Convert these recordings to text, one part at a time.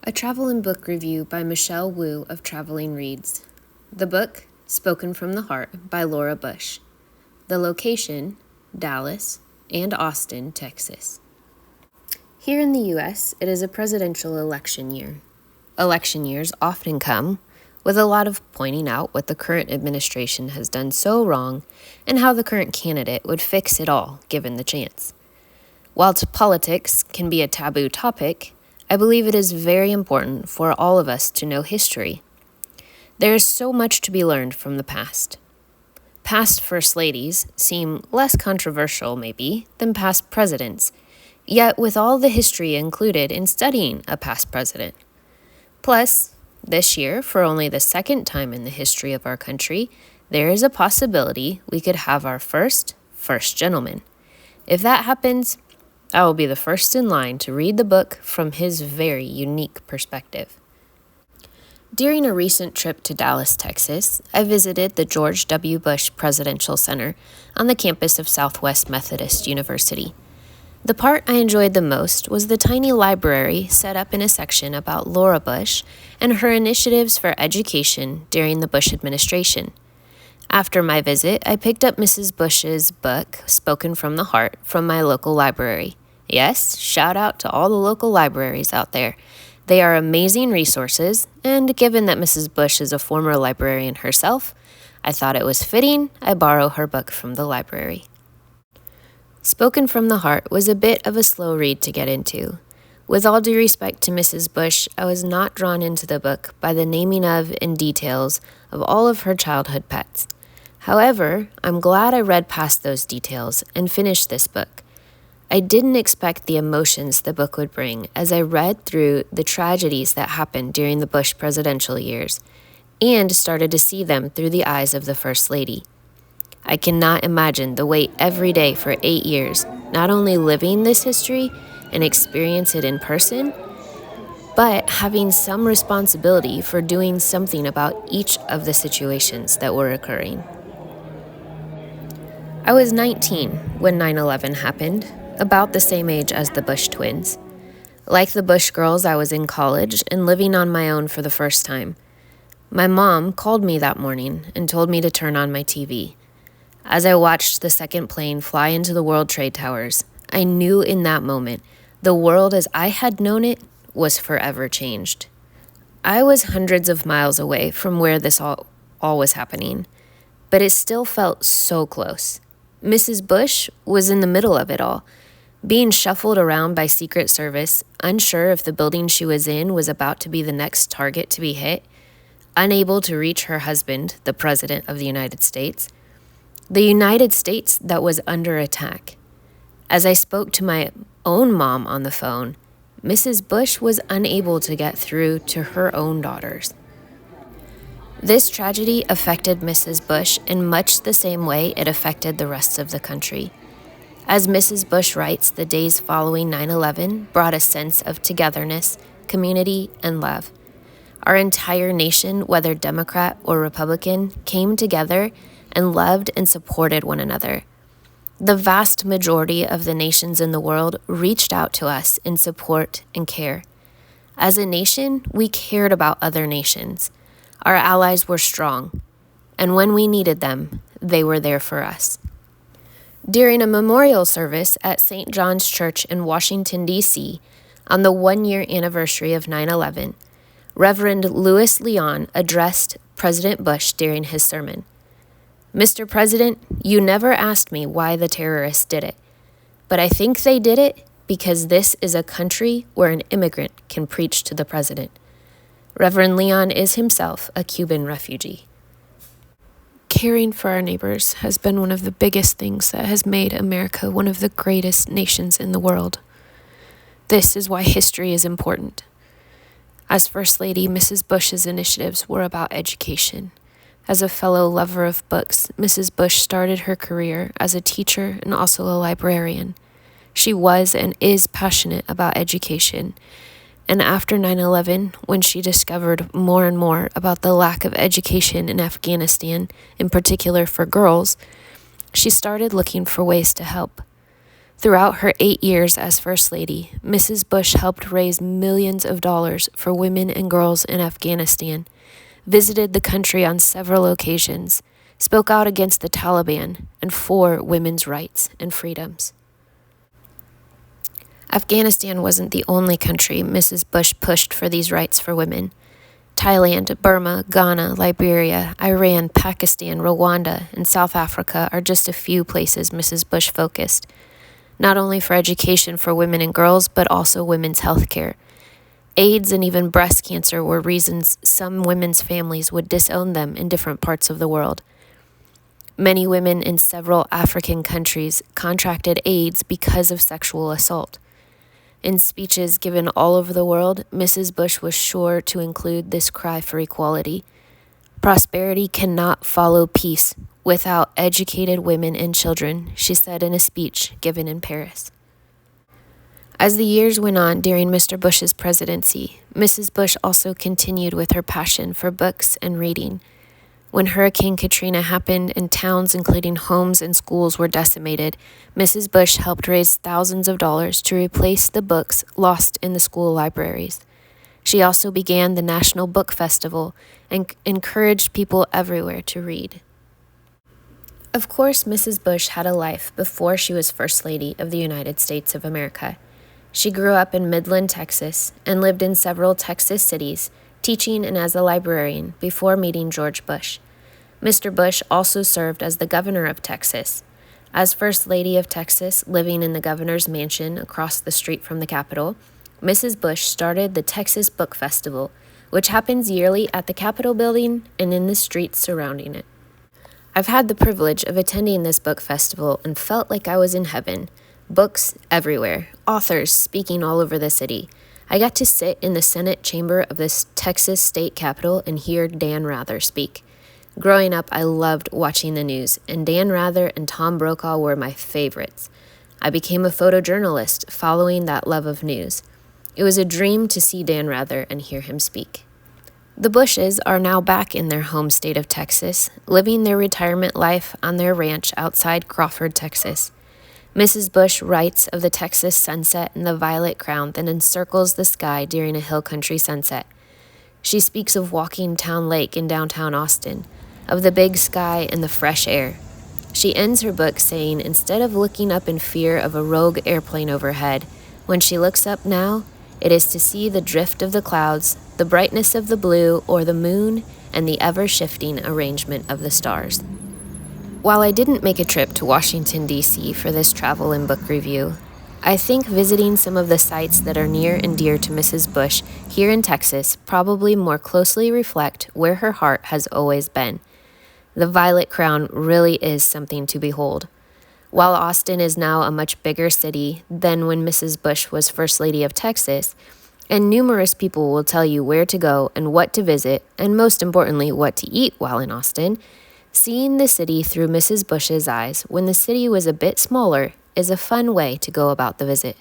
A travel and book review by Michele Wu of Traveling Reads. The book, Spoken from the Heart by Laura Bush. The location, Dallas and Austin, Texas. Here in the U.S., it is a presidential election year. Election years often come with a lot of pointing out what the current administration has done so wrong and how the current candidate would fix it all given the chance. While politics can be a taboo topic, I believe it is very important for all of us to know history. There is so much to be learned from the past. Past First Ladies seem less controversial, maybe, than past presidents, yet with all the history included in studying a past president. Plus, this year, for only the second time in the history of our country, there is a possibility we could have our first gentleman. If that happens, I will be the first in line to read the book from his very unique perspective. During a recent trip to Dallas, Texas, I visited the George W. Bush Presidential Center on the campus of Southwest Methodist University. The part I enjoyed the most was the tiny library set up in a section about Laura Bush and her initiatives for education during the Bush administration. After my visit, I picked up Mrs. Bush's book, Spoken from the Heart, from my local library. Yes, shout out to all the local libraries out there. They are amazing resources, and given that Mrs. Bush is a former librarian herself, I thought it was fitting I borrow her book from the library. Spoken from the Heart was a bit of a slow read to get into. With all due respect to Mrs. Bush, I was not drawn into the book by the naming of and details of all of her childhood pets. However, I'm glad I read past those details and finished this book. I didn't expect the emotions the book would bring as I read through the tragedies that happened during the Bush presidential years and started to see them through the eyes of the First Lady. I cannot imagine the wait every day for 8 years, not only living this history and experience it in person, but having some responsibility for doing something about each of the situations that were occurring. I was 19 when 9/11 happened, about the same age as the Bush twins. Like the Bush girls, I was in college and living on my own for the first time. My mom called me that morning and told me to turn on my TV. As I watched the second plane fly into the World Trade Towers, I knew in that moment the world as I had known it was forever changed. I was hundreds of miles away from where this all was happening, but it still felt so close. Mrs. Bush was in the middle of it all, being shuffled around by Secret Service, unsure if the building she was in was about to be the next target to be hit, unable to reach her husband, the President of the United States. The United States that was under attack. As I spoke to my own mom on the phone, Mrs. Bush was unable to get through to her own daughters. This tragedy affected Mrs. Bush in much the same way it affected the rest of the country. As Mrs. Bush writes, the days following 9/11 brought a sense of togetherness, community, and love. Our entire nation, whether Democrat or Republican, came together and loved and supported one another. The vast majority of the nations in the world reached out to us in support and care. As a nation, we cared about other nations. Our allies were strong, and when we needed them, they were there for us. During a memorial service at St. John's Church in Washington, D.C., on the 1-year anniversary of 9/11, Reverend Louis Leon addressed President Bush during his sermon. "Mr. President, you never asked me why the terrorists did it, but I think they did it because this is a country where an immigrant can preach to the president." Reverend Leon is himself a Cuban refugee. Caring for our neighbors has been one of the biggest things that has made America one of the greatest nations in the world. This is why history is important. As First Lady, Mrs. Bush's initiatives were about education. As a fellow lover of books, Mrs. Bush started her career as a teacher and also a librarian. She was and is passionate about education. And after 9/11, when she discovered more and more about the lack of education in Afghanistan, in particular for girls, she started looking for ways to help. Throughout her 8 years as First Lady, Mrs. Bush helped raise millions of dollars for women and girls in Afghanistan, visited the country on several occasions, spoke out against the Taliban, and for women's rights and freedoms. Afghanistan wasn't the only country Mrs. Bush pushed for these rights for women. Thailand, Burma, Ghana, Liberia, Iran, Pakistan, Rwanda, and South Africa are just a few places Mrs. Bush focused, not only for education for women and girls, but also women's health care. AIDS and even breast cancer were reasons some women's families would disown them in different parts of the world. Many women in several African countries contracted AIDS because of sexual assault. In speeches given all over the world, Mrs. Bush was sure to include this cry for equality. Prosperity cannot follow peace without educated women and children, she said in a speech given in Paris. As the years went on during Mr. Bush's presidency, Mrs. Bush also continued with her passion for books and reading. When Hurricane Katrina happened and towns, including homes and schools, were decimated, Mrs. Bush helped raise thousands of dollars to replace the books lost in the school libraries. She also began the National Book Festival and encouraged people everywhere to read. Of course, Mrs. Bush had a life before she was First Lady of the United States of America. She grew up in Midland, Texas, and lived in several Texas cities, teaching and as a librarian before meeting George Bush. Mr. Bush also served as the governor of Texas. As First Lady of Texas, living in the governor's mansion across the street from the Capitol, Mrs. Bush started the Texas Book Festival, which happens yearly at the Capitol building and in the streets surrounding it. I've had the privilege of attending this book festival and felt like I was in heaven. Books everywhere, authors speaking all over the city. I got to sit in the Senate chamber of this Texas state capitol and hear Dan Rather speak. Growing up, I loved watching the news, and Dan Rather and Tom Brokaw were my favorites. I became a photojournalist following that love of news. It was a dream to see Dan Rather and hear him speak. The Bushes are now back in their home state of Texas, living their retirement life on their ranch outside Crawford, Texas. Mrs. Bush writes of the Texas sunset and the violet crown that encircles the sky during a hill country sunset. She speaks of walking Town Lake in downtown Austin, of the big sky and the fresh air. She ends her book saying instead of looking up in fear of a rogue airplane overhead, when she looks up now, it is to see the drift of the clouds, the brightness of the blue or the moon, and the ever-shifting arrangement of the stars. While I didn't make a trip to Washington, D.C. for this travel and book review, I think visiting some of the sites that are near and dear to Mrs. Bush here in Texas probably more closely reflect where her heart has always been. The violet crown really is something to behold. While Austin is now a much bigger city than when Mrs. Bush was First Lady of Texas, and numerous people will tell you where to go and what to visit, and most importantly, what to eat while in Austin, seeing the city through Mrs. Bush's eyes when the city was a bit smaller is a fun way to go about the visit.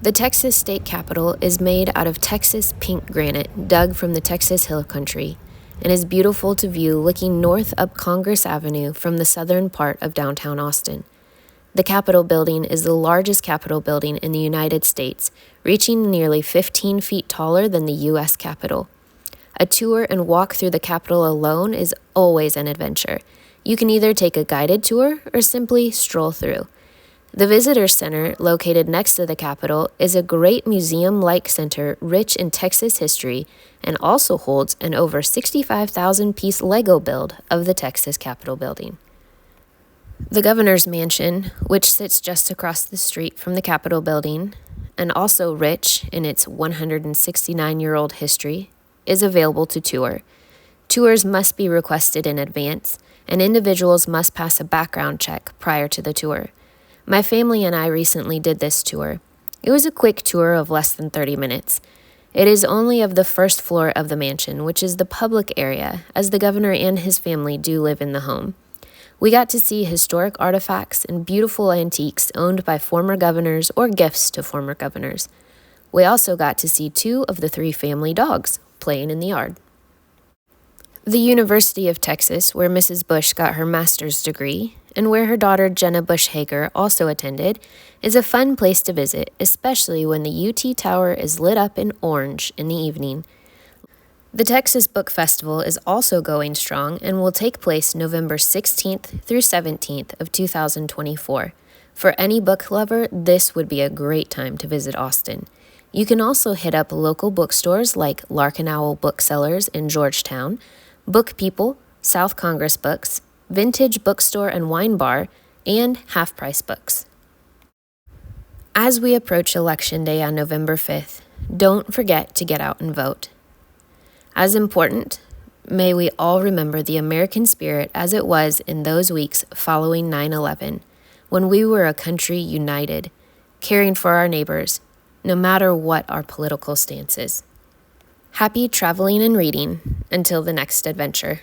The Texas State Capitol is made out of Texas pink granite dug from the Texas Hill Country and is beautiful to view looking north up Congress Avenue from the southern part of downtown Austin. The Capitol building is the largest Capitol building in the United States, reaching nearly 15 feet taller than the U.S. Capitol. A tour and walk through the Capitol alone is always an adventure. You can either take a guided tour or simply stroll through. The Visitor Center, located next to the Capitol, is a great museum-like center rich in Texas history and also holds an over 65,000-piece Lego build of the Texas Capitol building. The Governor's Mansion, which sits just across the street from the Capitol building, and also rich in its 169-year-old history, is available to tour. Tours must be requested in advance, and individuals must pass a background check prior to the tour. My family and I recently did this tour. It was a quick tour of less than 30 minutes. It is only of the first floor of the mansion, which is the public area, as the governor and his family do live in the home. We got to see historic artifacts and beautiful antiques owned by former governors or gifts to former governors. We also got to see 2 of the 3 family dogs playing in the yard. The University of Texas, where Mrs. Bush got her master's degree, and where her daughter Jenna Bush Hager also attended, is a fun place to visit, especially when the UT Tower is lit up in orange in the evening. The Texas Book Festival is also going strong and will take place November 16th through 17th of 2024. For any book lover, this would be a great time to visit Austin. You can also hit up local bookstores like Lark and Owl Booksellers in Georgetown, Book People, South Congress Books, Vintage Bookstore and Wine Bar, and Half Price Books. As we approach Election Day on November 5th, don't forget to get out and vote. As important, may we all remember the American spirit as it was in those weeks following 9/11, when we were a country united, caring for our neighbors, no matter what our political stances. Happy traveling and reading until the next adventure.